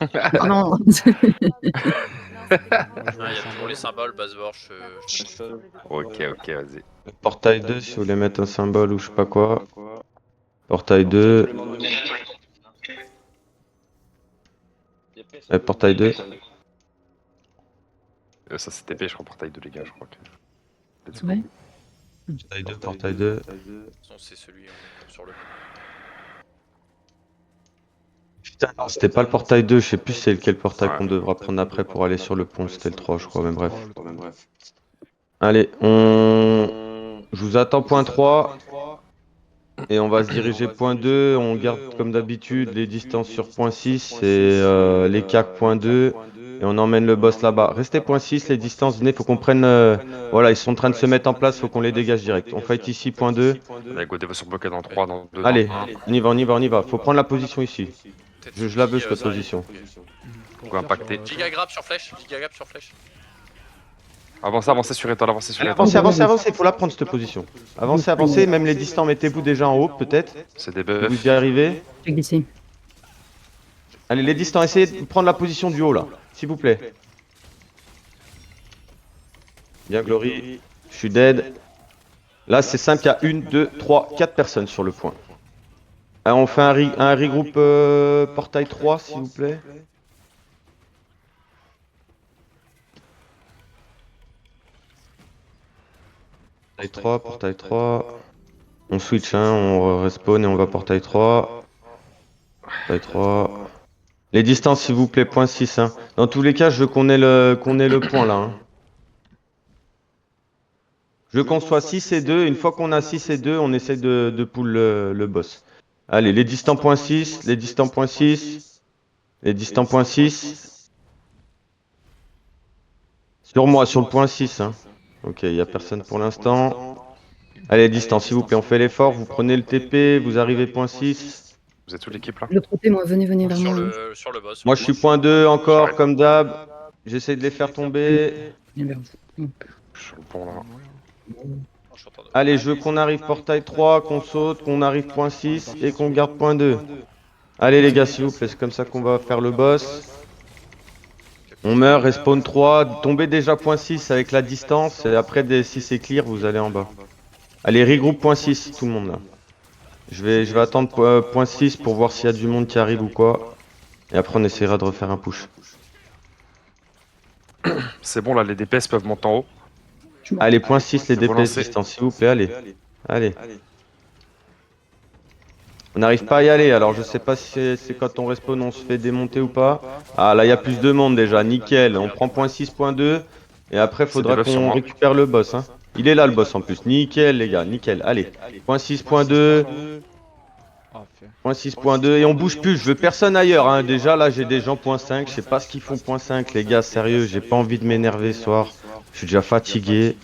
Ah non. Il y a toujours les symboles, Baseball, Ok, ok, vas-y. Portail 2, si vous voulez mettre un symbole ou je sais pas quoi. Portail 2. Portail 2. Ça c'est TP, je crois, portail de les gars, je crois que. Let's go. Ouais. Portail 2, portail 2. c'est celui sur le. Putain, non, c'était pas le portail 2, je sais plus c'est lequel portail Ouais. qu'on devra prendre après pour aller sur le pont, c'était le 3 je crois, même bref. Oh, le trois. Allez, je vous attends point 3 et on va se diriger point 2, on garde comme d'habitude les distances sur point 6 et les CAC point 2 et on emmène le boss là-bas. Restez point 6, les distances, venez, faut qu'on prenne... voilà, ils sont en train de se mettre en place, faut qu'on les dégage direct. On fight ici point 2. Allez, go, dévo sur bloqué dans 3, dans 2, Allez, dans 1. on y va, on y va, on y va. Faut prendre la position ici. Je la veux cette position. Go impacté. Gigagrab sur flèche, Gigagrab sur flèche. Avancez, avancez sur étoile, avancez sur Allez, étoile. avancez, avancez, avancez, faut la prendre cette position. Avancez, avancez, même les distants, mettez-vous déjà en haut peut-être. C'est des Vous buffs. y arrivez. J'ai glissé. Allez, les distants, essayez de prendre la position du haut là, s'il vous plaît. Bien, Glory. Je suis dead. Là, c'est simple, il y a 1, 2, 3, 4 personnes sur le point. On fait un regroupe portail 3, s'il vous plaît. Portail 3, portail 3. On switch, hein, on respawn et on va portail 3. Portail 3. Les distances, s'il vous plaît, point 6. Hein. Dans tous les cas, je veux qu'on ait le point là. Hein. Je veux qu'on soit 6 et 2. Une fois qu'on a 6 et 2, on essaie de pull le boss. Allez, les distants point 6, les distants point 6, les distants point 6. Sur moi, sur le point 6. Hein. Ok, il n'y a personne pour l'instant. Allez, distance, s'il vous plaît, on fait l'effort. Vous prenez le TP, vous arrivez point 6. Vous êtes toute l'équipe là? L'autre côté, moi, venez vers moi. Sur le boss. Moi, je suis point 2 encore, comme d'hab. J'essaie de les faire tomber. Viens vers vous. Je suis sur le pont là. Allez, je veux qu'on arrive portail 3, qu'on saute, qu'on arrive point 6 et qu'on garde point 2. Allez les gars, s'il vous plaît, c'est comme ça qu'on va faire le boss. On meurt, respawn 3, tombez déjà point 6 avec la distance et après si c'est clear, vous allez en bas. Allez, regroupe point 6, tout le monde là. Je vais attendre point 6 pour voir s'il y a du monde qui arrive ou quoi. Et après on essaiera de refaire un push. C'est bon là, les DPS peuvent monter en haut. Allez, point 6, les Vous DPS lancez. distance, s'il vous plaît, allez. Allez. On n'arrive pas à y aller, alors je sais pas si c'est quand on respawn on se fait démonter ou pas. Ah là il y a plus de monde déjà, nickel. On prend point 6, point 2. Et après faudra des buffs sur qu'on moi. récupère le boss. Hein. Il est là le boss en plus, nickel les gars, nickel. Allez, point 6, point 2. Point 6, point 2. Et on bouge plus, je veux personne ailleurs. Hein. Déjà là j'ai des gens point 5, je sais pas ce qu'ils font point 5 les gars, sérieux, j'ai pas envie de m'énerver ce soir. Je suis déjà fatigué.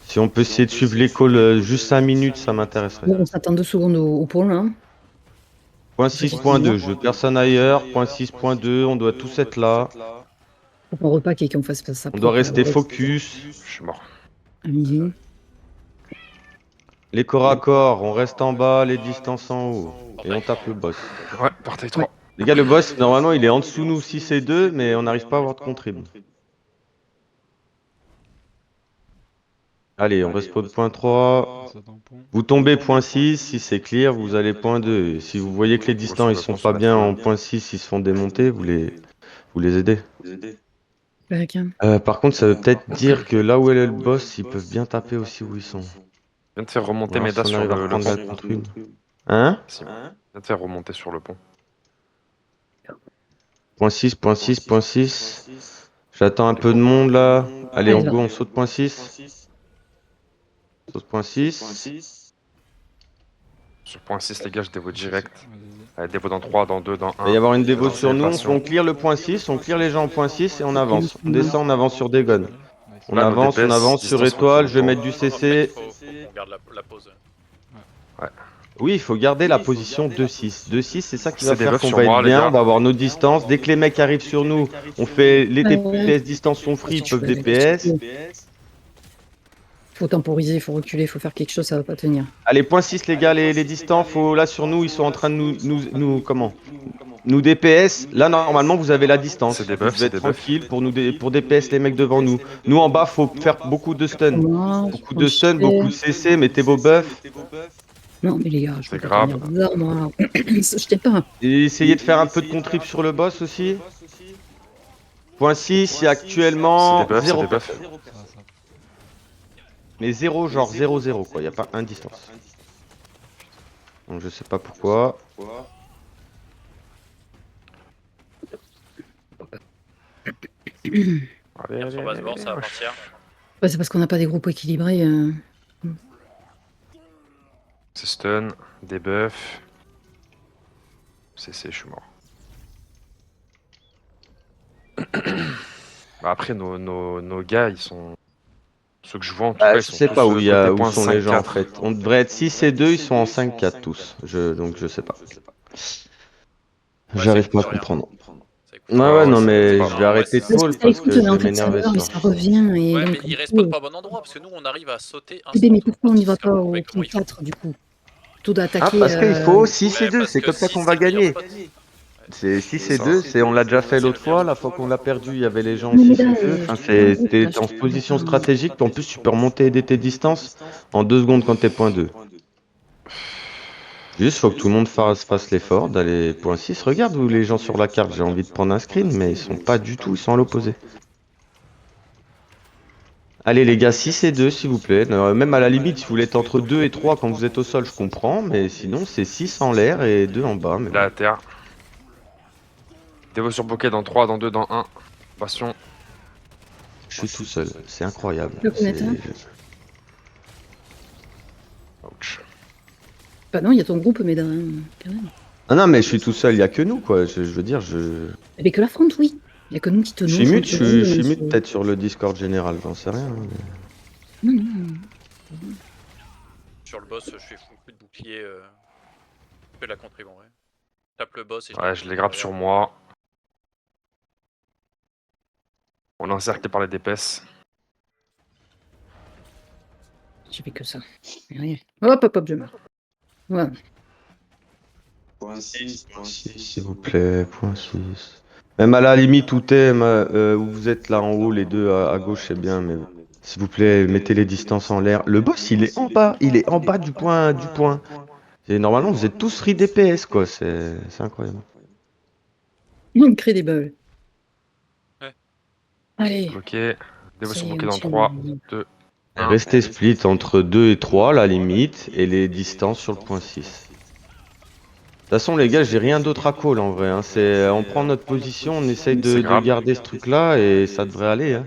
Si on peut essayer de suivre les calls juste 5 minutes, ça m'intéresserait. Bon, on s'attend 2 secondes au pôle. Hein. Point 6.2, je veux personne ailleurs. Point 6.2, on doit tous être là. Faut qu'on repack et qu'on fasse ça. On doit rester focus. Je suis mort. Allez-y. Les corps à corps, on reste en bas, les distances en haut. Et on tape le boss. Ouais, portail 3. Les gars, le boss, normalement, il est en dessous nous 6 et 2, mais on n'arrive pas à avoir de contrib. Allez, on respawn point 3. Vous tombez point 6, si c'est clear, vous allez point 2. Et si vous voyez que les distants ils sont pas bien en point 6, ils se font démonter, vous les aidez. Par contre, ça veut peut-être dire que là où est le boss, ils peuvent bien taper aussi où ils sont. Je viens de faire remonter Alors, mes das si on sur arrive à le prendre la pont. contrib. Hein? Si. Je viens de faire remonter sur le pont. Point 6, point 6, point 6. J'attends un peu de monde là. Allez, on go, on saute point 6. Saute point 6. Sur point 6, les gars, je dévo direct. Allez, dévo dans 3, dans 2, dans 1. Il va y avoir une dévo sur nous. On clear le point 6, on clear les gens en point 6 et on avance. On descend, on avance sur des guns. On Là, avance, nos on DPS, avance sur distance étoile. entre Je vais nous. mettre du CC. On garde la pause. Oui, il faut garder la position 2-6. 2-6, c'est ça qui va C'est des faire buffs qu'on sur va moi, être les bien. gars. On va avoir nos distances. Dès que les mecs arrivent sur nous, on fait les DPS distance sont free, ils peuvent DPS. Faut temporiser, faut reculer, faut faire quelque chose, ça va pas tenir. Allez, point 6 les gars, les distants, faut là sur nous, ils sont en train de nous comment? Nous DPS, là normalement vous avez la distance. C'est des Vous buffs, devez c'est être des buffs. tranquille pour DPS les mecs devant nous. Nous en bas, faut faire beaucoup de stun. Moi, Beaucoup de stun, beaucoup de CC, mettez vos buffs. Non, mais les gars, je peux C'est pas grave. tenir bizarre, moi. Je t'ai pas. Et essayez de faire un peu de contrib sur le boss aussi. Point 6, c'est C'est actuellement des buffs, c'est 0 des buffs. Mais 0, genre 0-0 quoi, y a pas un distance. Donc je sais pas pourquoi. Allez, Sur base bord, ça va partir. Ouais, c'est parce qu'on n'a pas des groupes équilibrés. C'est stun, debuff. CC, je suis mort. Bah après, nos gars, ils sont. Ceux que je vois en tout cas, Je ils sont sais tous, pas où, côté où point sont les gens en 5-4. fait. On devrait être 6 et 2, ils sont en 5-4 tous. Donc je sais pas. J'arrive pas à comprendre. Ça écoute. Ouais, non, c'est mais pas je grave. vais arrêter de c'est- call Ça parce écoute, que mais je en vais fait, ça m'énerver meurt et ce ça soir. revient. Et Ouais, donc, mais ils du respawnent coup, pas au bon endroit parce que nous on arrive à sauter eh ben, mais instant. pourquoi on n'y va C'est un pas peu, au mais comment point ils font 4 du coup? Plutôt d'attaquer. Parce qu'il faut 6 et Ouais, 2, parce c'est que comme ça six, qu'on c'est va le meilleur gagner. spot. C'est 6 C'est et ça. 2, on l'a déjà fait C'est l'autre le meilleur fois, la spot. fois qu'on l'a perdu, il y avait les gens en Non, mais 6 là, et 2. je Enfin, suis pas un groupe, t'es là, je en suis position pas un- stratégique, puis en plus tu peux remonter et aider tes distances en 2 secondes quand t'es point 2. Juste, faut que tout le monde fasse l'effort d'aller point 6. Regarde où les gens sur la carte, j'ai envie de prendre un screen, mais ils sont pas du tout, ils sont à l'opposé. Allez les gars, 6 et 2 s'il vous plaît. Même à la limite, si vous voulez être entre 2 et 3 quand vous êtes au sol, je comprends, mais sinon c'est 6 en l'air et 2 en bas. Mais Là bon. à terre. Dévo sur bokeh dans 3, dans 2, dans 1. Passion. Je suis tout seul, c'est incroyable. Tu peux connaître ça Ouch. Bah non, il y a ton groupe, mais quand même. Ah non, mais je suis tout seul, il y a que nous quoi. Je veux dire, je Avec la fronte, oui. Il y a que nous qui tenons. suis mute, championnat, je suis mais mute c'est- peut-être sur le Discord général, j'en sais rien. Non, non. Sur le boss, je fais beaucoup de boucliers. Je fais de la contrib en vrai. Tape le boss et Ouais, je les grappe sur moi. On est encerclé par les DPS. J'ai fait que ça. Rien. Hop, hop, hop, je meurs. Voilà. Point 6, s'il vous plaît, point 6. Même à la limite où où vous êtes là en haut, les deux à gauche, c'est bien, mais s'il vous plaît, mettez les distances en l'air. Le boss, il est en bas du point. Et normalement, vous êtes tous free DPS, quoi, c'est incroyable. Il crée des balles. Ouais. Allez. Bloqué. Dévo Ça sur y est, bokeh on dans tient. 3, 2, 1. Restez split entre 2 et 3, la limite, et les distances sur le point 6. De toute façon, les gars, j'ai rien d'autre à call en vrai. Hein. On prend notre position, on essaye C'est de grave. garder ce truc-là et ça devrait aller. Hein.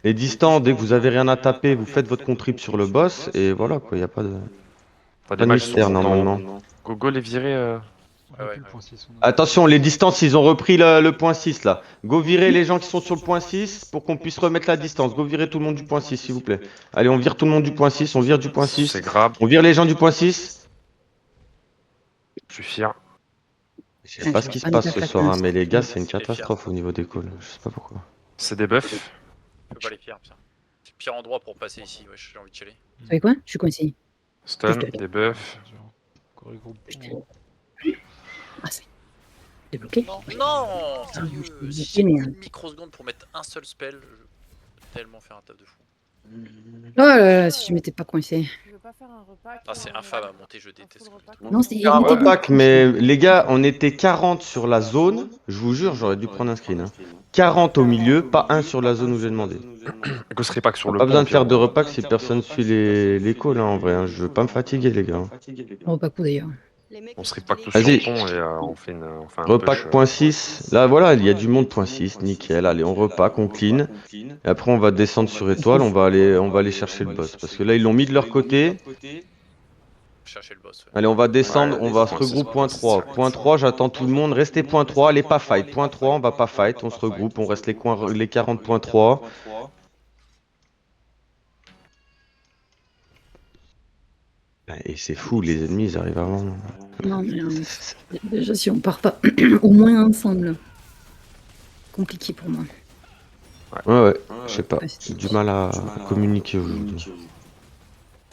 Les distances, dès que vous avez rien à taper, vous faites votre contrib sur le boss et voilà quoi, il n'y a pas de, T'as pas des de matchs mystère normalement. Gogo les virer. Ouais. Attention, les distances, ils ont repris le point 6 là. Go virer les gens qui sont sur le point 6 pour qu'on puisse remettre la distance. Go virer tout le monde du point 6 s'il vous plaît. Allez, on vire tout le monde du point 6, on vire du point 6. C'est grave. On vire les gens du point 6. Je suis fier. Je sais pas ce qui se passe ce soir, hein, mais les gars, c'est une catastrophe au niveau des calls. Je sais pas pourquoi. C'est des buffs. Je peux pas les faire, putain. C'est le pire endroit pour passer ici, ouais, j'ai envie de chialer. Vous savez quoi? Je suis coincé. Stun, des buffs. Ah, c'est débloqué. Non, sérieux, je suis si j'ai gêné, hein. une microseconde pour mettre un seul spell, je peux tellement faire un taf de fou. Oh là là, si je m'étais pas coincé. Ah, c'est infâme à monter, je déteste. Non, c'est Un repack, mais les gars, on était 40 sur la zone. Je vous jure, j'aurais dû prendre un screen. Hein. 40 au milieu, pas un sur la zone où j'ai demandé. Ghost repack sur le Pas pont. besoin de faire de Pierrot. repack si personne suit les calls hein, en vrai. Hein. Je veux pas me fatiguer, les gars. Oh, pas coup d'ailleurs. On se repack tous sur Vas-y. le pont et on fait un Repack push, point 6. Là, voilà, il y a du monde point 6. Nickel. Allez, on repack, on clean. Et après, on va descendre sur étoile. On va aller chercher le boss. Parce que là, ils l'ont mis de leur côté. Chercher le boss. Ouais. Allez, on va descendre, Ouais, on va se point regrouper six, point 3. Point 3, j'attends tout le monde. Restez point 3, allez pas fight. Point 3, on va pas fight, on se regroupe, on reste les 40 point 3. Et c'est fou, les ennemis, ils arrivent avant. Non, mais déjà, si on part pas au moins ensemble, compliqué pour moi. Ouais, je sais pas. Ouais, J'ai du mal à communiquer aujourd'hui.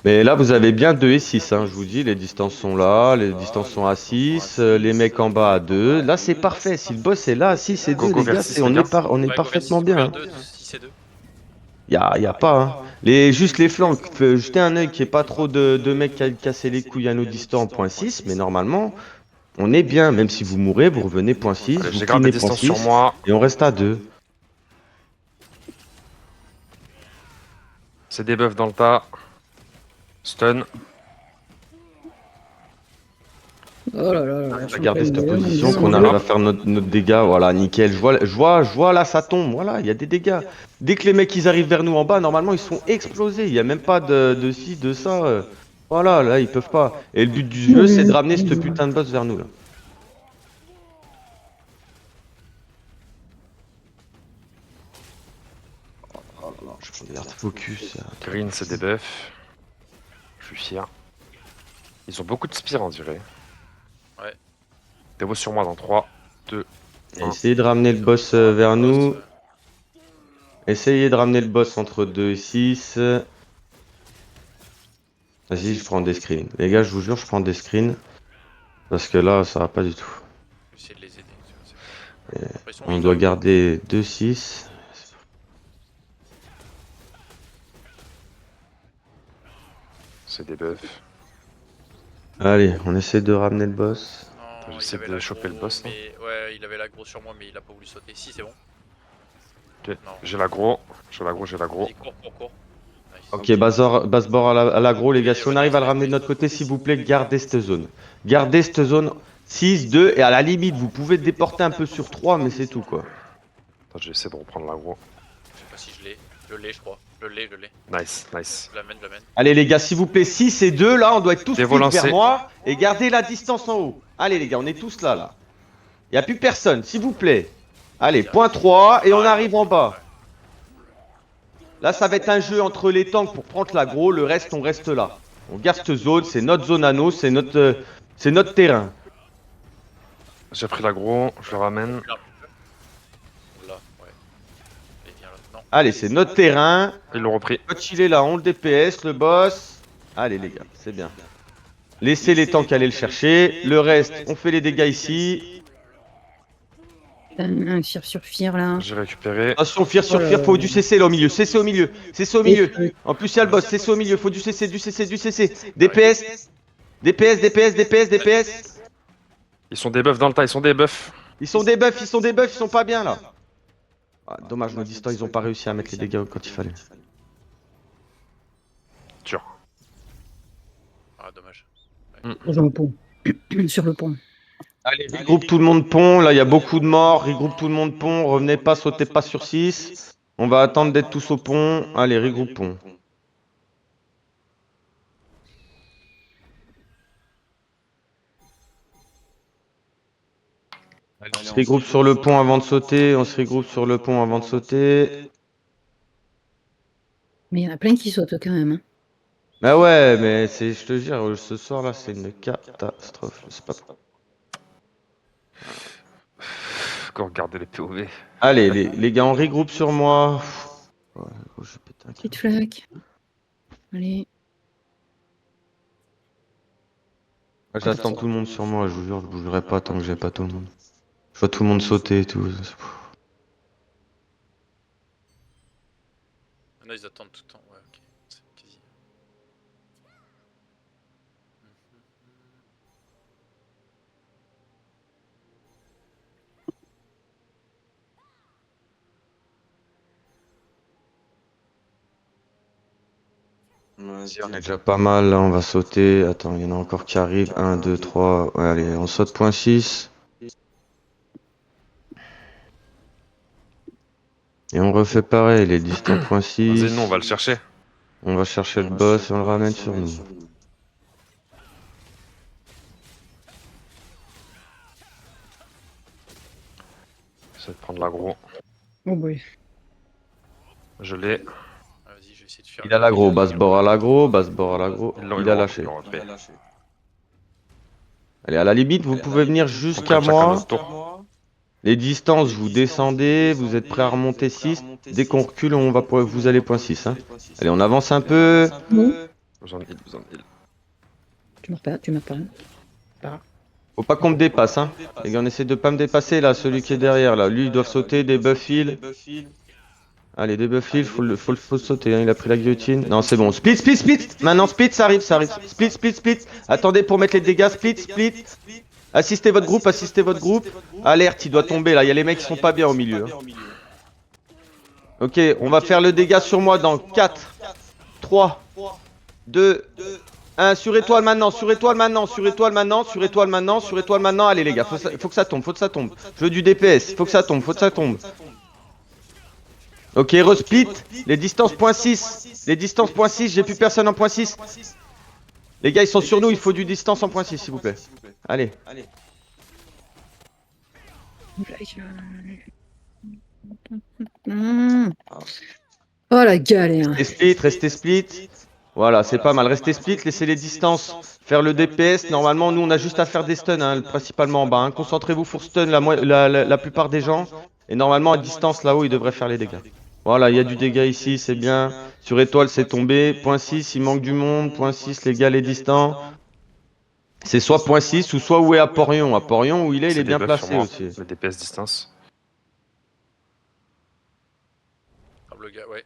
Mais là, vous avez bien 2 et 6, hein, je vous dis, les distances sont là, les distances sont à 6, les mecs en bas à 2. Là, c'est parfait. Si le boss est là à 6 et 2, Go les vers gars, 6, on les est, gars. on est Ouais, go vers 6 parfaitement ou bien. vers Hein. 2, 6 et 2. Y a pas, hein. Juste les flancs, jetez un œil qu'il n'y ait pas trop de mecs à casser les couilles à nos distants en point 6, mais normalement, on est bien. Même si vous mourrez, vous revenez point 6, Allez, vous j'ai garde des cleanez point distances sur 6, moi. et on reste à 2. C'est des buffs dans le tas. Stun. Oh là là là, On je va suis en garder plein cette milieu, mon position, Dieu, qu'on mon arrive Dieu. à faire notre dégâts. Voilà, nickel. Je vois là, ça tombe. Voilà, il y a des dégâts. Dès que les mecs ils arrivent vers nous en bas, normalement ils sont explosés. Il n'y a même pas de ci, de ça. Voilà, là ils peuvent pas. Et le but du jeu, c'est de ramener ce putain de boss vers nous là. Je prends des hard focus. Green, c'est des buffs. Je suis fier. Ils ont beaucoup de spires, on dirait. Ouais. Dévo sur moi dans 3, 2. Essayez de ramener le boss vers nous. Essayez de ramener le boss entre 2 et 6. Vas-y, je prends des screens. Les gars, je vous jure, je prends des screens. Parce que là, ça va pas du tout. Essayer de les aider. Après, ils sont On vite, doit hein. garder 2-6. C'est des buffs. Allez, on essaie de ramener le boss. Non, J'essaie il avait de l'aggro, choper le boss, là. Mais... Ouais, il avait l'aggro sur moi, mais il a pas voulu sauter. Si, c'est bon. Ok. Non. J'ai l'aggro. J'ai l'aggro. Vas-y, cours. Nice. Ok, Basebord à l'aggro, les gars. Si on arrive à le ramener de notre côté, s'il vous plaît, gardez cette zone. Gardez cette zone 6, 2, et à la limite, vous pouvez déporter un peu sur 3, mais c'est tout, quoi. Attends, j'essaie de reprendre l'aggro. Je sais pas si je l'ai. Je l'ai, je crois. Je l'ai. Nice. Je l'amène. Allez, les gars, s'il vous plaît, 6 et 2, là, on doit être tous Dévo plus lancé. vers moi, et garder la distance en haut. Allez, les gars, on est tous là, là. Il n'y a plus personne, s'il vous plaît. Allez, point 3, et on arrive en bas. Là, ça va être un jeu entre les tanks pour prendre l'aggro, le reste, on reste là. On garde cette zone, c'est notre zone à nous, c'est notre terrain. J'ai pris l'aggro, je le ramène. Là, ouais. Et viens là. Non. Allez, c'est notre terrain. Ils l'ont repris. Quand il est là, on le DPS, le boss. Allez, les gars, c'est bien. Laissez les tanks aller le chercher. Le reste, on fait les dégâts ici. Un Fear sur Fear là. J'ai récupéré. Attention, Fear sur Fear, faut du CC là au milieu. CC au milieu. CC au milieu. En plus, il y a le boss. CC au milieu. Faut du CC. DPS. DPS. Ils sont des buffs dans le tas, ils sont des buffs. Ils sont des buffs, ils sont pas bien là. Ah, dommage, nos distants, ils ont pas réussi à mettre les dégâts quand il fallait. Dur. Ah, dommage. Sur le pont. Sur le pont. Allez, regroupe tout le monde pont. Là, il y a beaucoup de morts. Regroupe tout le monde pont. Revenez pas, sautez pas sur 6. On va attendre d'être tous au pont. Allez, regroupe pont. On se regroupe sur le pont avant de sauter. Mais il y en a plein qui sautent quand même. Hein. Bah ouais, mais c'est, je te jure, ce soir là, c'est une catastrophe. Je sais pas pourquoi. Encore regarder les POV. Allez, les gars, on regroupe sur moi. Ouais, oh, je pète un câble. Petite flaque. Allez. J'attends tout le monde sur moi, je vous jure, je bougerai pas tant que j'ai pas tout le monde. Je vois tout le monde sauter et tout. Là, ils attendent tout le temps. Ouais, ok. C'est quasi. Vas-y, on est déjà pas mal, là, on va sauter. Attends, il y en a encore qui arrivent. 1, 2, 3. Ouais, allez, on saute point 6. Et on refait pareil, les distants point 6. Vas-y, nous on va le chercher. On va chercher le boss et on le ramène sur nous. J'essaie de prendre l'aggro. Oh boy. Je l'ai. Ah, vas-y, je vais essayer de faire. Il a l'aggro, Basebord à l'aggro. Il a lâché. Ils l'ont repris. Allez, à la limite, vous pouvez venir jusqu'à Chacun moi. notre tour. Les distances, vous descendez, vous êtes prêts à remonter 6. Dès qu'on recule, vous allez point 6. Hein. Allez, on avance un peu. Bon. Besoin de heal, besoin de heal. Tu meurs pas, tu meurs pas. Faut pas qu'on me dépasse, hein. Les gars, on essaie de pas me dépasser là, celui qui est derrière là. Lui, ils doivent sauter, des buff heal. Allez, des buff heal, faut sauter, hein. Il a pris la guillotine. Non, c'est bon. Split, split, split. Maintenant, split, ça arrive, ça arrive. Split, split, split. Attendez pour mettre les dégâts. Split, split. Assistez votre groupe, assistez votre groupe. Alerte, il doit tomber là. Il y a les mecs qui sont pas bien au milieu, hein. Ok, on va faire le dégât sur moi dans 4, 3, 2, 1. Sur étoile maintenant, sur étoile maintenant, sur étoile maintenant, sur étoile maintenant, sur étoile maintenant. Allez les gars, faut que ça tombe, faut que ça tombe. Je veux du DPS, faut que ça tombe, faut que ça tombe. Ok, resplit. Les distances .6. Les distances .6, j'ai plus personne en .6. Les gars, ils sont sur nous, il faut du distance en .6 s'il vous plaît. Allez. Oh la galère. Restez split. Voilà, c'est pas mal. Restez split, laissez les distances faire le DPS. Normalement, nous, on a juste à faire des stuns, hein, principalement en bas, hein. Concentrez-vous pour stun la plupart des gens. Et normalement, à distance, là-haut, ils devraient faire les dégâts. Voilà, il y a du dégât ici, c'est bien. Sur étoile, c'est tombé. .6, il manque du monde. .6, les gars, les distants. C'est soit .6 ou soit où est Aporion. Aporion, où il est bien placé aussi. Le DPS distance. Le gars, ouais.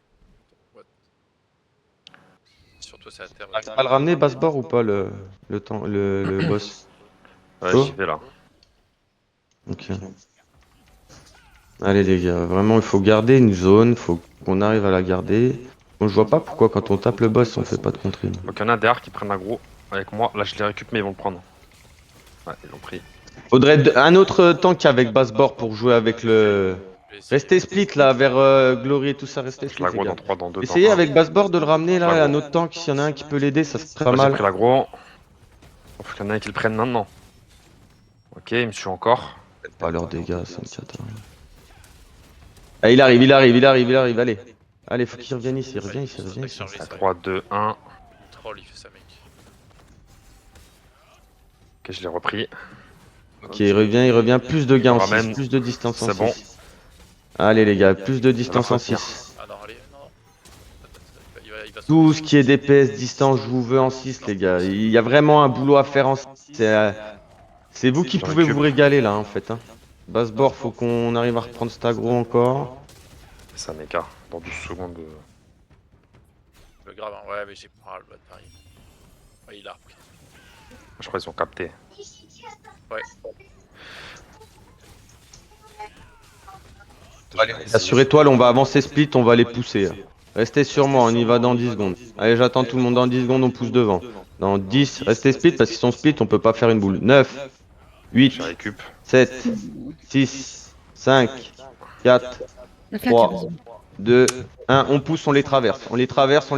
Surtout c'est à terre. Tu vas le ramener Bassbord ou pas le boss? Ouais, Oh. j'y vais là. Ok. Allez les gars, vraiment il faut garder une zone, faut qu'on arrive à la garder. Bon, je vois pas pourquoi quand on tape le boss on fait pas de contre. Donc il y en a derrière qui prennent aggro avec moi. Là je les récup mais ils vont le prendre. Ouais, ils l'ont pris. Faudrait un autre tank avec Bassbord pour jouer avec le... Restez split là vers Glory et tout ça, restez Je split les l'aggro gars. dans 3, dans 2. Essayez avec Bassbord de le ramener là, un autre tank, s'il y en a un qui peut l'aider, ça serait pas J'ai mal. pris l'aggro. Faut qu'il y en a un qui le prenne maintenant. Ok, il me suit encore. Pas leurs dégâts, c'est une cata. Ah, il arrive, allez. Allez, faut qu'il revienne ici, reviens ici. 3, 2, 1. Troll, il fait ça, mec. Ok, je l'ai repris. Ok, il revient, plus de gains en 6, plus de distance en 6. C'est bon. Allez les gars, plus de distance en 6. Ah non, allez, non. Il va Tout ce qui est DPS, distance, je vous veux en 6 les gars. Il y a vraiment un boulot à faire en 6. C'est vous qui pouvez vous régaler là en fait, hein. Bassbord, faut qu'on arrive à reprendre cet aggro encore. C'est ça méca, dans 12 secondes. Le grave, hein. Ouais, mais j'ai pas le bâtard. Ouais, il a repris. Je crois qu'ils ont capté. Ouais. Sur étoile, on va avancer split, on va les pousser. Restez sur moi, on y va dans 10 secondes. Allez, j'attends tout le monde dans 10 secondes, on pousse devant. Dans 10, restez split parce qu'ils sont split, on peut pas faire une boule. 9, 8, Je récup. 7, 6, 5, 4, 3, 2, 1. On pousse, on les traverse. On les traverse.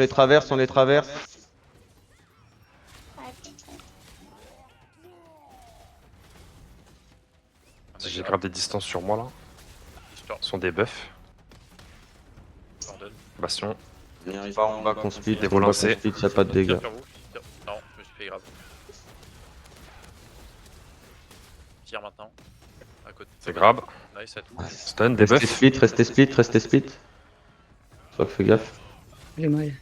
J'ai grave des distances sur moi là. Ce sont des buffs. Bastion. On n'y arrive pas, on va qu'on split, Des volants, c'est. il n'y a pas de dégâts. Non, je me suis fait grave. Tire maintenant. À côté. C'est grave. Nice à tout. Stun, des buffs. Restez split. Sois fais gaffe. J'ai mal.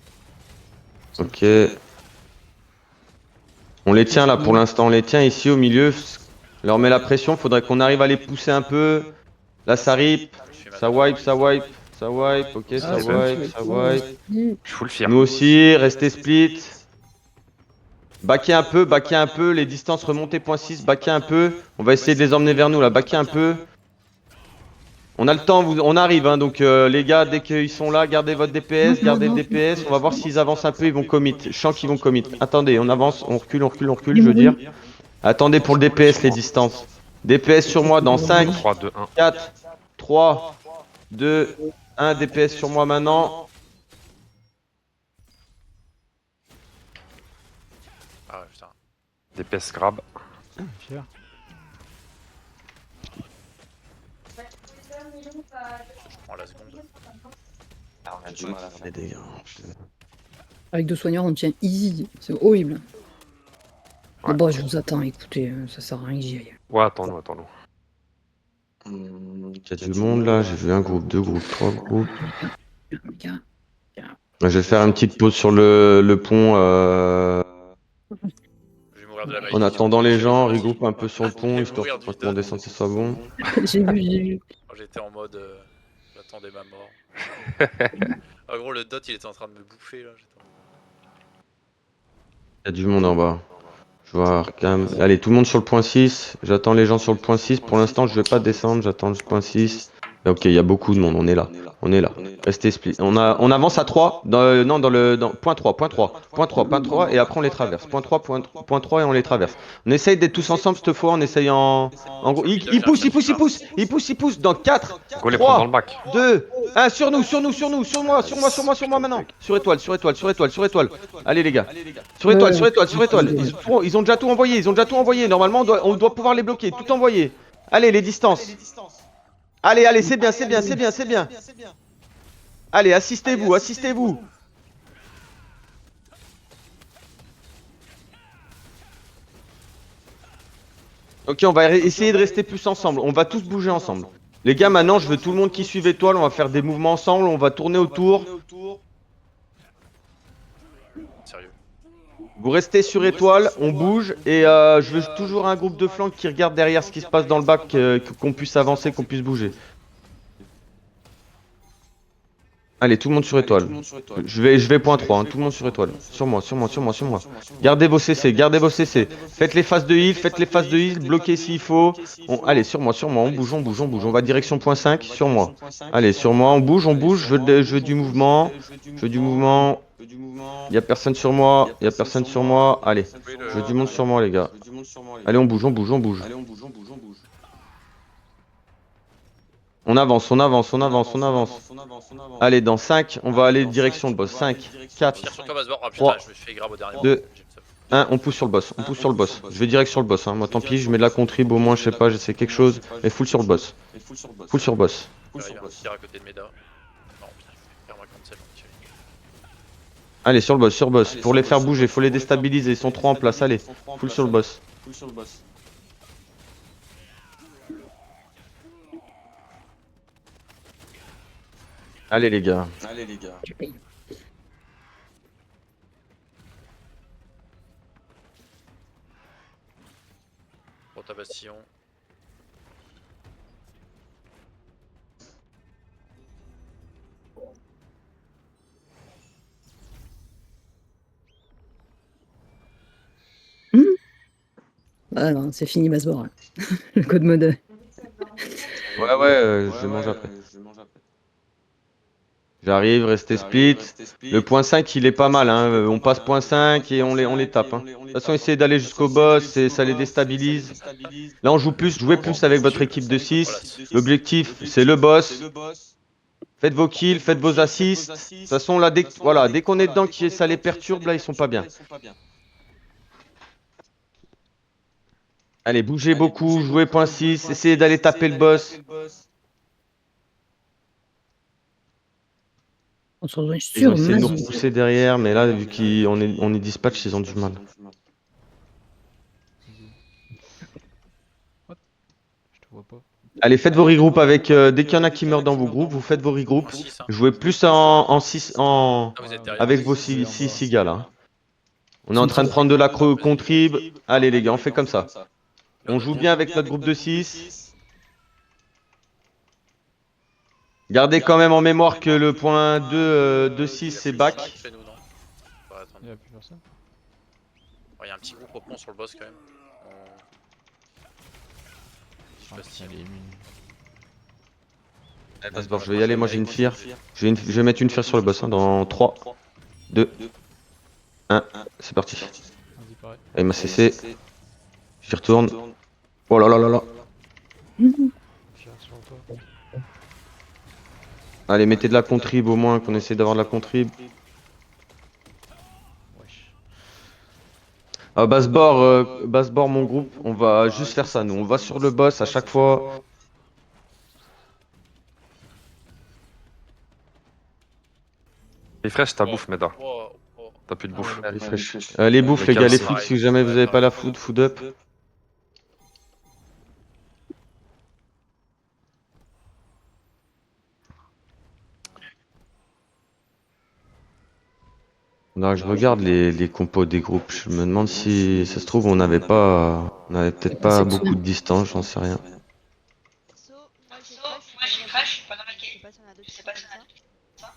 Ok. On les tient là pour l'instant, on les tient ici au milieu. Leur met la pression, faudrait qu'on arrive à les pousser un peu. Là ça rip, ça wipe, ok, ça wipe. Je suis full fier. Nous aussi, restez split. Backer un peu, les distances remontées .6, backer un peu. On va essayer de les emmener vers nous là, backer un peu. On a le temps, on arrive, hein, donc les gars, dès qu'ils sont là, gardez votre DPS, gardez le DPS. On va voir s'ils avancent un peu, ils vont commit. Je sens qu'ils vont commit. Attendez, on avance, on recule, je veux dire. Attendez pour le DPS, les distances. DPS sur moi dans 5, 3, 2, 1. 4, 3, 2, 1. DPS sur moi maintenant. Ah ouais, putain. DPS grab. Fier. Je prends la seconde. On a du mal à faire des dégâts. Avec 2 soigneurs, on tient easy. C'est horrible. Ouais. Bon, je vous attends, écoutez, ça sert à rien que j'y aille. Ouais, attends-nous. Il y a du monde là, j'ai vu un groupe, 2 groupes, 3 groupes. Je vais faire une petite pause sur le pont. Je vais mourir de la En malédiction. attendant les gens, Vas-y. regroupe un peu sur le Je pont, vais histoire mourir que du quand mon dodge. descente soit bon. J'ai vu, j'ai vu. J'étais en mode. J'attendais ma mort. Ah, gros, le dot il était en train de me bouffer là. Il y a du monde en bas. Je vois Arkham. Allez, tout le monde sur le point 6. J'attends les gens sur le point 6. Pour l'instant, je vais pas descendre, j'attends le point 6. Ok, il y a beaucoup de monde, on est là. On est là. Restez split. On avance à 3. Non, dans point 3, point 3. Point 3, point 3, et après on les traverse. Point 3, point 3, et on les traverse. On essaye d'être tous ensemble cette fois, on essaye en gros. Il pousse, il pousse, il pousse. Il pousse, il pousse. Dans 4, Go les prendre dans 3, le bac. 2, 1, sur nous, sur moi maintenant. Sur étoile, sur étoile, sur étoile, sur étoile. Allez les gars. Sur étoile, sur étoile, sur étoile. Ils ont déjà tout envoyé, ils ont déjà tout envoyé. Normalement, on doit pouvoir les bloquer, tout envoyer. Allez, les distances. Allez, allez, c'est bien, c'est bien, c'est bien, c'est bien. Allez, assistez-vous, assistez-vous. Ok, on va essayer de rester plus ensemble. On va tous bouger ensemble. Les gars, maintenant, je veux tout le monde qui suive étoile. On va faire des mouvements ensemble. On va tourner autour. Sérieux. Vous restez sur étoile, on bouge. Et je veux toujours un groupe de flanc qui regarde derrière ce qui se passe dans le bac. Qu'on puisse avancer, qu'on puisse bouger. Allez, tout le monde sur étoile. Je vais point 3, hein, tout le monde sur étoile. Sur moi, sur moi, sur moi, sur moi. Gardez vos CC, gardez vos CC. Faites les phases de heal, faites les phases de heal, bloquez s'il faut. Allez, sur moi, on bouge, on bouge, on bouge. On va direction point 5, sur moi. Allez, sur moi, on bouge, on bouge. Je veux du mouvement. Je veux du mouvement. Il y a personne sur moi, il y a personne sur moi. Allez, je veux du monde sur moi, les gars. Allez, on bouge, on bouge, on bouge. On avance, on avance, on avance, on avance. Allez, dans 5, on va aller direction le boss. 5, 4, Tire sur toi, Basbord. Oh putain, 3, je me suis fait grave au dernier 2, moment. 1, on pousse sur le boss. On pousse sur le boss. Je vais direct sur le boss. Hein. Moi, tant pis, je mets de la contrib au moins, je sais pas, j'essaie quelque chose. Mais full sur le boss. Full sur boss. J'arrive à tirer à côté de Meda. Non, putain, je vais faire ma cancel. Allez, sur le boss, sur le boss. Pour les faire bouger, faut les déstabiliser. Ils sont trop en place. Allez, full sur le boss. Allez, les gars. Je paye. Pour ta Bastillon. Ah non, c'est fini, Masbor. Le code mode. Ouais, je mange après. J'arrive, restez split. Le point 5, il est pas mal. Hein. On passe point 5 et on les tape. Hein. De toute façon, essayez d'aller jusqu'au boss, et ça les déstabilise. Là, on joue plus, jouez plus avec votre équipe de 6. L'objectif, c'est le boss. Faites vos kills, faites vos assists. De toute façon, là, dès qu'on est dedans, ça les perturbe, là, ils sont pas bien. Allez, bougez beaucoup, jouez point 6, essayez d'aller taper le boss. On se retrouve Ils sur ont essayé de nous Mazou. repousser derrière, mais là, vu qu'on est dispatch, ils ont du mal. Je te vois pas. Allez, faites vos regroupes avec. Dès qu'il y en a qui meurent dans vos groupes, vous faites vos regroupes. Jouez plus en 6 avec vos 6 gars là. On est en train de prendre de la contrib. Allez les gars, on fait comme ça. On joue bien avec notre groupe de 6. Gardez quand même en mémoire que le point 2 de 6 c'est back. Chez nous, non. On va attendre. Il y a plus personne. Il y a un petit groupe au pont sur le boss quand même. Je sais pas si- Elle est immune. Bon, je vais y aller, moi j'ai une fear. Je vais mettre une fear sur le boss hein, dans 3, 2, 1. C'est parti. Vas-y, pareil. Allez, ma CC. J'y retourne. Oh là là là là. Tire sur toi. Allez, mettez de la contrib au moins, qu'on essaie d'avoir de la contrib. Wesh. Ah, Basbord, mon groupe, on va juste faire ça, nous. On va sur le boss à chaque fois. Refresh ta bouffe, Meda. Oh, oh. T'as plus de bouffe. Les bouffes, les gars, les Pareil. flics, si jamais vous avez pas la food up. Là, je regarde les compos des groupes. Je me demande si ça se trouve, on n'avait peut-être pas beaucoup de distance, j'en sais rien. Perso, moi j'ai crash, je suis pas dans la game. Je sais pas si on a d'autres ça.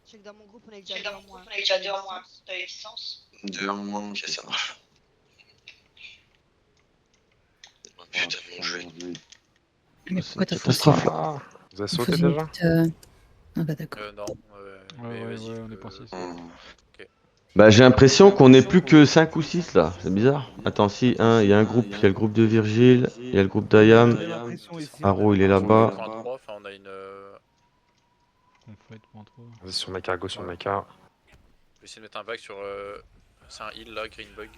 Je sais que dans mon groupe on est déjà deux en moins. On est déjà deux en moins de distance. 2 en moins, ok, ça marche. Oh, putain, mon jeu. Mais pourquoi t'as fait Catastrophe, ça là. Ah, vous avez Il sauté faisait une déjà petite, Ah bah d'accord. Non, mais vas-y. Ouais, on est parti. Bah, j'ai l'impression qu'on n'est plus que 5 ou 6 là, c'est bizarre. Attends, si, il y a un groupe, il y a le groupe de Virgile, il y a le groupe d'Ayam, Haro il est là-bas. Point 3, enfin on a une. On fait point 3. Vas-y sur le mecha, go sur le mecha. Je vais essayer de mettre un bac sur. C'est un heal là, green bug.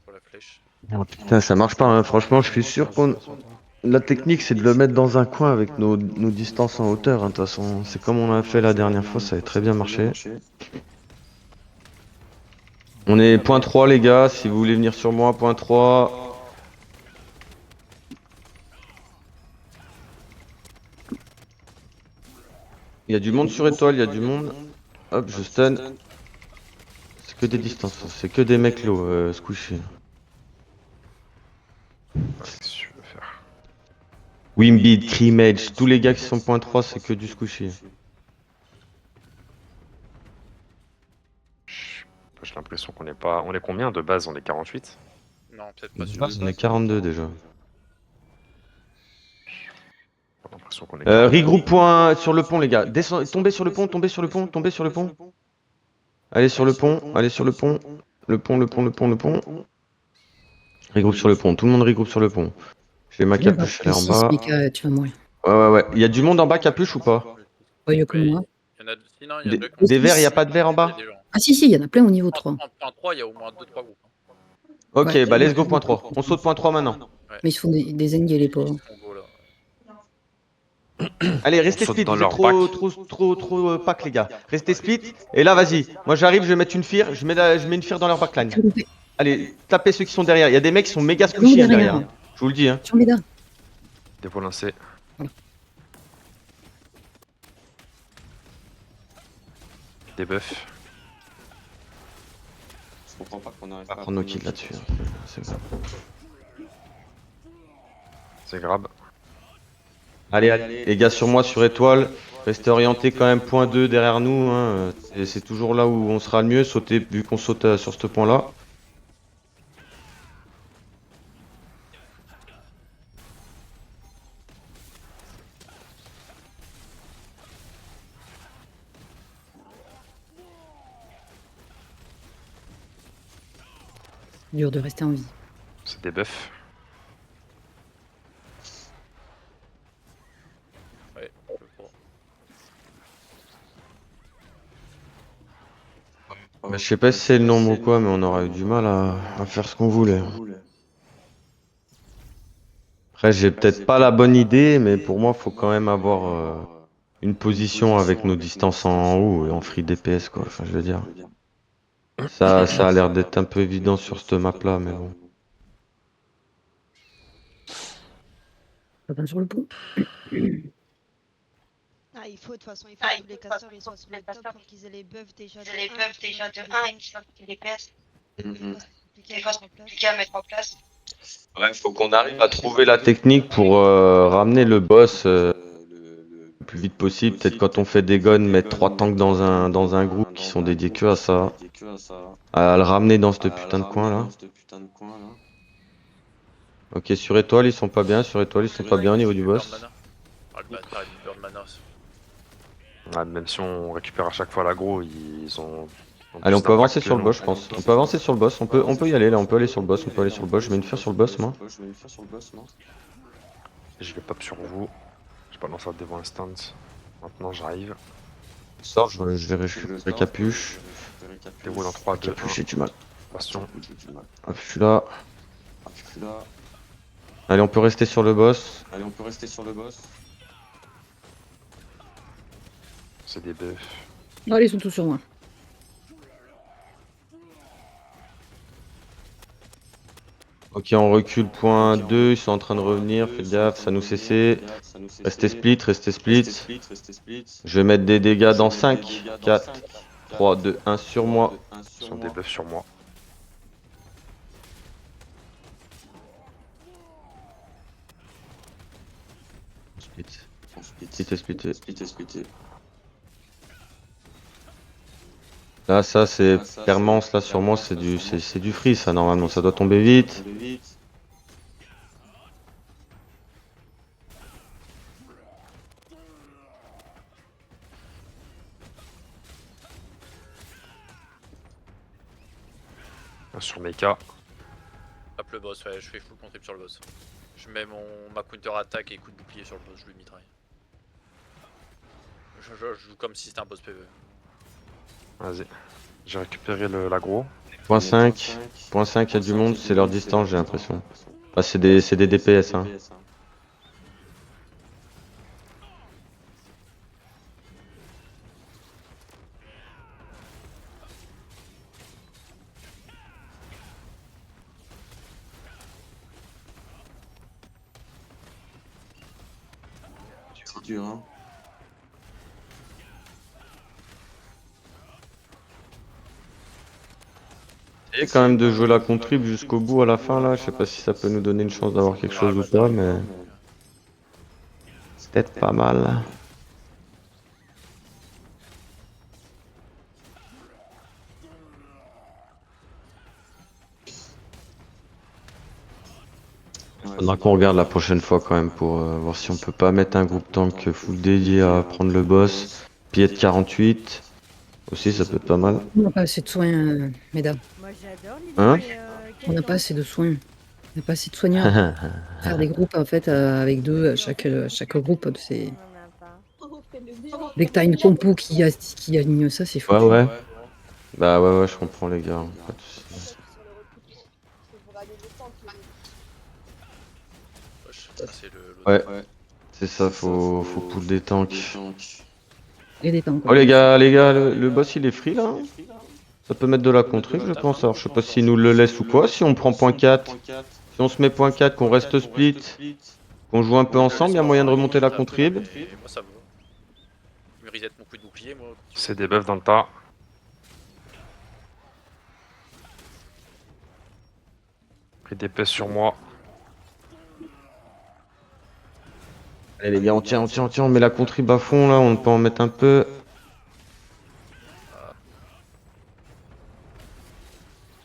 Pour la flèche. Oh, putain, ça marche pas, hein. Franchement, je suis sûr qu'on. La technique, c'est de le mettre dans un coin avec nos distances en hauteur, hein, de toute façon. C'est comme on a fait la dernière fois, ça avait très bien marché. On est point 3 les gars, si vous voulez venir sur moi, point 3. Il y a du monde sur étoile, il y a du monde. Hop, je stun. C'est que des distances, c'est que des mecs low, squishy. Qu'est-ce que tu veux faire? Wimbid, Crimage, tous les gars qui sont point 3, c'est que du squishy. J'ai l'impression qu'on est pas... On est combien de base? On est 48? Non, peut-être pas De sur. base, on est 42 déjà. J'ai l'impression qu'on est... Regroupe point sur le pont les gars. Tombez sur le pont, tombez sur le pont, tombez sur le pont. Allez sur le pont, allez sur le pont. Le pont. Regroupe sur le pont, tout le monde regroupe sur le pont. J'ai ma capuche, elle est en bas. Mika, tu vas mourir. Ouais. Il y a du monde en bas capuche ou pas? Ouais, il y a que Oui. moi. Il y en a. Sinon, il y a Des verres, il n'y a pas de verre en bas? Ah si, il y en a plein au niveau 3. En point 3, il y a au moins 2-3 groupes. Ok, Ouais. bah let's go point 3. On saute point 3 maintenant. Mais ils se font des engues les pauvres. Combo, là. Allez, restez On saute split, dans vous êtes leur trop pack les gars. Restez split, et là vas-y. Moi j'arrive, je vais mettre une fear, je mets une fear dans leur backline. Allez, tapez ceux qui sont derrière. Il y a des mecs qui sont méga squishy hein, derrière. Je vous le dis hein. Sur Méda. Dépôt lancé. Des buffs. Je comprends pas qu'on arrive On va pas à prendre nos kills là-dessus. hein. C'est grave. C'est grave. Allez, les gars sur moi, sur étoile. Restez orientés quand même point 2 derrière nous. Hein. Et c'est toujours là où on sera le mieux. Sauter, vu qu'on saute sur ce point-là. Dur de rester en vie. C'est des buffs. Ouais, je crois. Bah, je sais pas si c'est le nombre ou quoi, mais on aura eu du mal à faire ce qu'on voulait. Après, j'ai peut-être pas la bonne idée, mais pour moi, faut quand même avoir une position avec nos distances en haut et en free DPS, quoi. Enfin, je veux dire. Ça a l'air d'être un peu évident sur cette map-là, mais bon. Ça va sur le pont. Ah, il faut de toute façon, il faut que tous les casteurs ils soient sur le top pour qu'ils aient les buffs déjà de 1 et qu'ils soient les PS. Des fois c'est compliqué à mettre en place. Ouais, faut qu'on arrive à trouver la technique pour ramener le boss le plus vite possible. Peut-être quand on fait des guns, mettre 3 tanks dans un groupe qui sont dédiés que à ça. À le ramener dans ce putain de coin là. Ok, sur étoile ils sont pas bien, sur étoile ils sont pas bien au niveau du boss. Ah, le bâtard, il burn mana. Ouais, même si on récupère à chaque fois l'aggro, ils ont... Allez, on peut avancer sur le boss, je pense. On peut avancer sur le boss, on peut y aller là, on peut aller sur le boss, Je mets une fear sur le boss, moi. Je vais pop sur vous. Je balance ça devant instant. Maintenant j'arrive. Sors, je vais récupérer capuche. Déroule dans 3, 2, 1. Capuche, j'ai du mal. Bastion. Hop, je suis là. Allez, on peut rester sur le boss. C'est des buffs. Allez, ils sont tous sur moi. Ok, on recule point 2, ils sont en train de revenir, faites gaffe, ça nous cessait. Restez split. Je vais mettre des dégâts dans 5, 4, 3, 2, 1 sur moi. Ils sont des buffs sur moi. Split. Splitté. Là, ça, c'est Permance, là, sur moi, c'est du free, ça, normalement. Ça doit tomber vite. Sur Mecha. Tape le boss, ouais, je fais full contrib sur le boss. Je mets ma counter attaque et coup de bouclier sur le boss, je lui mitraille. Je joue comme si c'était un boss PV. Vas-y. J'ai récupéré l'aggro. Point 5, il y a du monde, c'est leur distance, j'ai l'impression. Ah, c'est des DPS, hein. C'est dur, hein. Et quand même de jouer la contrib jusqu'au bout à la fin, là. Je sais pas si ça peut nous donner une chance d'avoir quelque chose ou pas, mais c'est peut-être pas mal. Faudra qu'on regarde la prochaine fois quand même pour voir si on peut pas mettre un groupe tank full dédié à prendre le boss. Pied de 48. Aussi, ça peut être pas mal. On n'a pas assez de soins, mesdames. Moi j'adore l'idée. Hein On n'a pas assez de soins. On n'a pas assez de soigneurs. Faire des groupes, en fait, avec deux, chaque groupe. C'est... Dès que t'as une compo qui aligne ça, c'est fou. Ouais. Bah ouais, je comprends les gars. Pas de soucis. C'est le. Ouais. C'est ça, faut pull des tanks. Et des tanks. Oh les gars, le boss il est free là. Ça peut mettre de la contrib je pense. Alors je sais pas s'il nous le laisse ou quoi. Si on prend point 4, si on se met point 4, qu'on reste split, qu'on joue un peu ensemble, il y a moyen de remonter la contrib. Moi ça me va. Je me reset mon coup de bouclier, moi. C'est des buffs dans le tas. Pris des pèses sur moi. Allez les gars, on tient, on met la contrib à fond là, on peut en mettre un peu.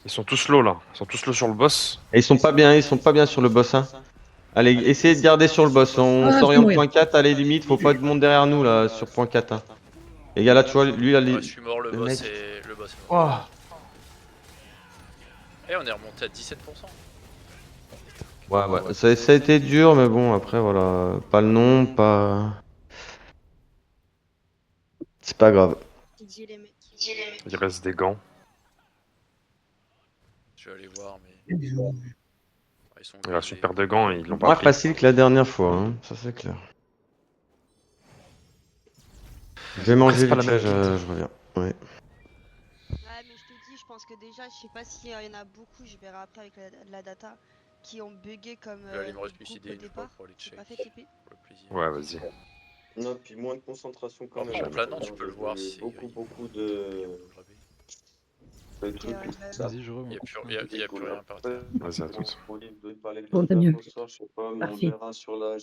Ils sont tous low là. Ils sont tous low sur le boss. Et ils sont pas bien sur le boss hein. Allez, essayez de garder sur le boss, on s'oriente point 4, allez limite, faut pas de monde derrière nous là sur point 4 hein. Les gars là tu vois, lui là, Ouais, je suis mort, le boss mec. est mort. Oh. Et on est remonté à 17%. Ouais, ça a été dur, mais bon, après, voilà, pas le nom, pas... C'est pas grave. GG les mecs. Il reste des gants. Je vais aller voir, mais. Ils sont Il reste une paire de gants et ils l'ont pas Moins pris. facile que la dernière fois, hein, ça c'est clair. Je vais manger pas vite la fait, même je reviens. Ouais. Ouais, mais je te dis, je pense que déjà, je sais pas s'il y en a beaucoup, je verrai après avec la data, qui ont bugué comme Je vais aller me le resuicider groupe au une fois départ. pour aller J'ai check. pas fait TP. Pour le plaisir. Ouais, vas-y. Non, puis moins de concentration quand même. En planant, tu peux le voir si. Beaucoup de trucs. ouais. Vas-y, je reviens. Il y a plus rien par terre. Vas-y, à tous. Bon, t'as mieux. Je sais pas, mais on Parfait. verra sur la